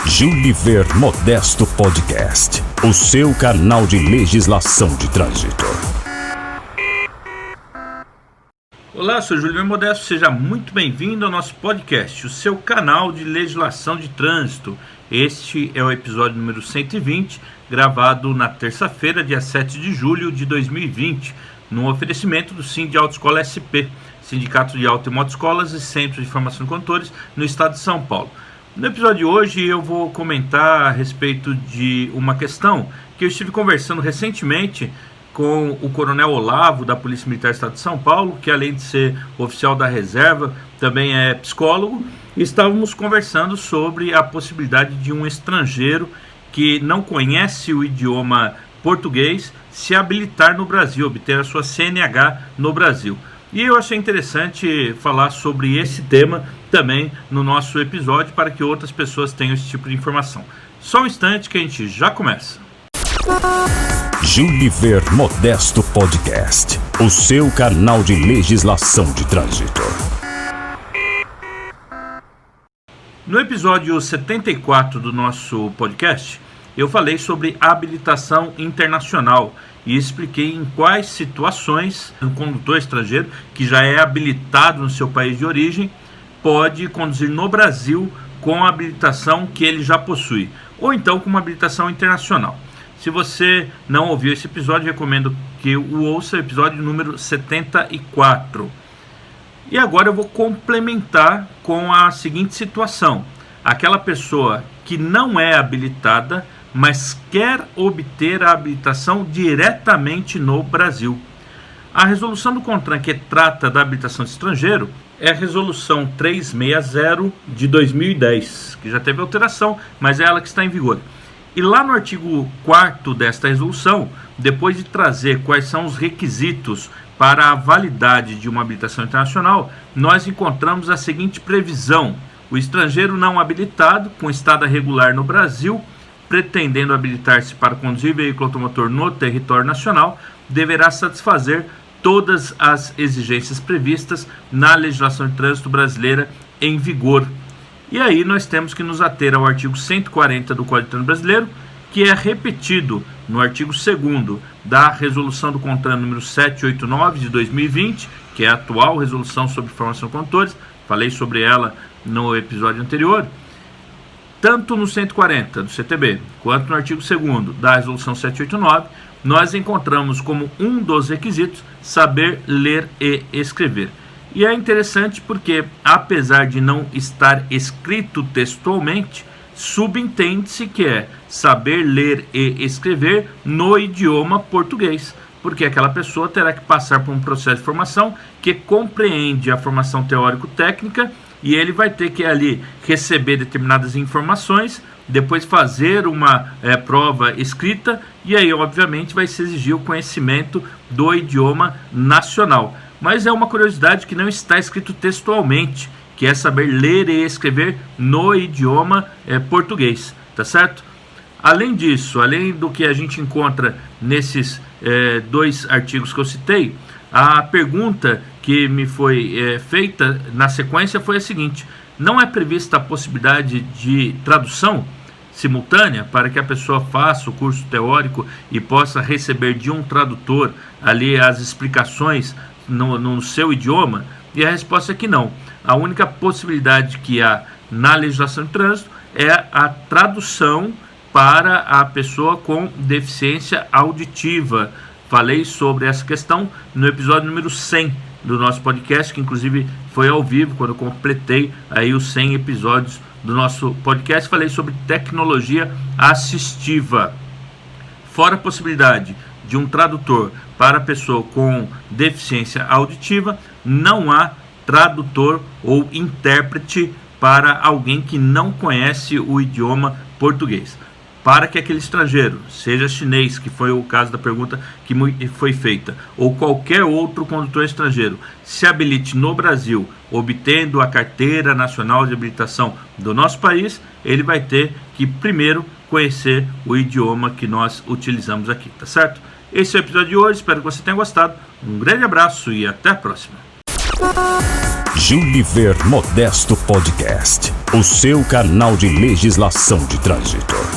Juliver Modesto Podcast, o seu canal de legislação de trânsito. Olá, sou Juliver Modesto, seja muito bem-vindo ao nosso podcast, o seu canal de legislação de trânsito. Este é o episódio número 120, gravado na terça-feira, dia 7 de julho de 2020, no oferecimento do Sind Autoescola SP, Sindicato de Auto e Motoescolas e Centro de Formação de Condutores no estado de São Paulo. No episódio de hoje eu vou comentar a respeito de uma questão que eu estive conversando recentemente com o Coronel Olavo da Polícia Militar do Estado de São Paulo, que além de ser oficial da reserva, também é psicólogo, e estávamos conversando sobre a possibilidade de um estrangeiro que não conhece o idioma português se habilitar no Brasil, obter a sua CNH no Brasil. E eu achei interessante falar sobre esse tema também no nosso episódio para que outras pessoas tenham esse tipo de informação. Só um instante que a gente já começa. Juliver Modesto Podcast, o seu canal de legislação de trânsito. No episódio 74 do nosso podcast, eu falei sobre habilitação internacional e expliquei em quais situações um condutor estrangeiro que já é habilitado no seu país de origem pode conduzir no Brasil com a habilitação que ele já possui, ou então com uma habilitação internacional. Se você não ouviu esse episódio, recomendo que o ouça, o episódio número 74. E agora eu vou complementar com a seguinte situação. Aquela pessoa que não é habilitada, mas quer obter a habilitação diretamente no Brasil. A resolução do CONTRAN que trata da habilitação de estrangeiro é a resolução 360 de 2010, que já teve alteração, mas é ela que está em vigor. E lá no artigo 4º desta resolução, depois de trazer quais são os requisitos para a validade de uma habilitação internacional, nós encontramos a seguinte previsão: o estrangeiro não habilitado, com estada regular no Brasil, pretendendo habilitar-se para conduzir veículo automotor no território nacional, deverá satisfazer todas as exigências previstas na legislação de trânsito brasileira em vigor. E aí nós temos que nos ater ao artigo 140 do Código de Trânsito Brasileiro, que é repetido no artigo 2º da resolução do CONTRAN número 789 de 2020, que é a atual resolução sobre formação de condutores. Falei sobre ela no episódio anterior. Tanto no 140 do CTB, quanto no artigo 2º da resolução 789, nós encontramos como um dos requisitos saber ler e escrever. E é interessante porque, apesar de não estar escrito textualmente, subentende-se que é saber ler e escrever no idioma português, porque aquela pessoa terá que passar por um processo de formação que compreende a formação teórico-técnica e ele vai ter que ali receber determinadas informações, depois fazer uma prova escrita e aí obviamente vai se exigir o conhecimento do idioma nacional. Mas é uma curiosidade que não está escrito textualmente, que é saber ler e escrever no idioma português, tá certo? Além disso, além do que a gente encontra nesses dois artigos que eu citei, a pergunta que me foi feita na sequência foi a seguinte: não é prevista a possibilidade de tradução simultânea para que a pessoa faça o curso teórico e possa receber de um tradutor ali as explicações no seu idioma? E a resposta é que não. A única possibilidade que há na legislação de trânsito é a tradução para a pessoa com deficiência auditiva. Falei sobre essa questão no episódio número 100 do nosso podcast, que inclusive foi ao vivo, quando eu completei aí os 100 episódios do nosso podcast. Falei sobre tecnologia assistiva. Fora a possibilidade de um tradutor para a pessoa com deficiência auditiva, não há tradutor ou intérprete para alguém que não conhece o idioma português. Para que aquele estrangeiro, seja chinês, que foi o caso da pergunta que foi feita, ou qualquer outro condutor estrangeiro, se habilite no Brasil, obtendo a carteira nacional de habilitação do nosso país, ele vai ter que primeiro conhecer o idioma que nós utilizamos aqui, tá certo? Esse é o episódio de hoje, espero que você tenha gostado. Um grande abraço e até a próxima. Juliver Modesto Podcast, o seu canal de legislação de trânsito.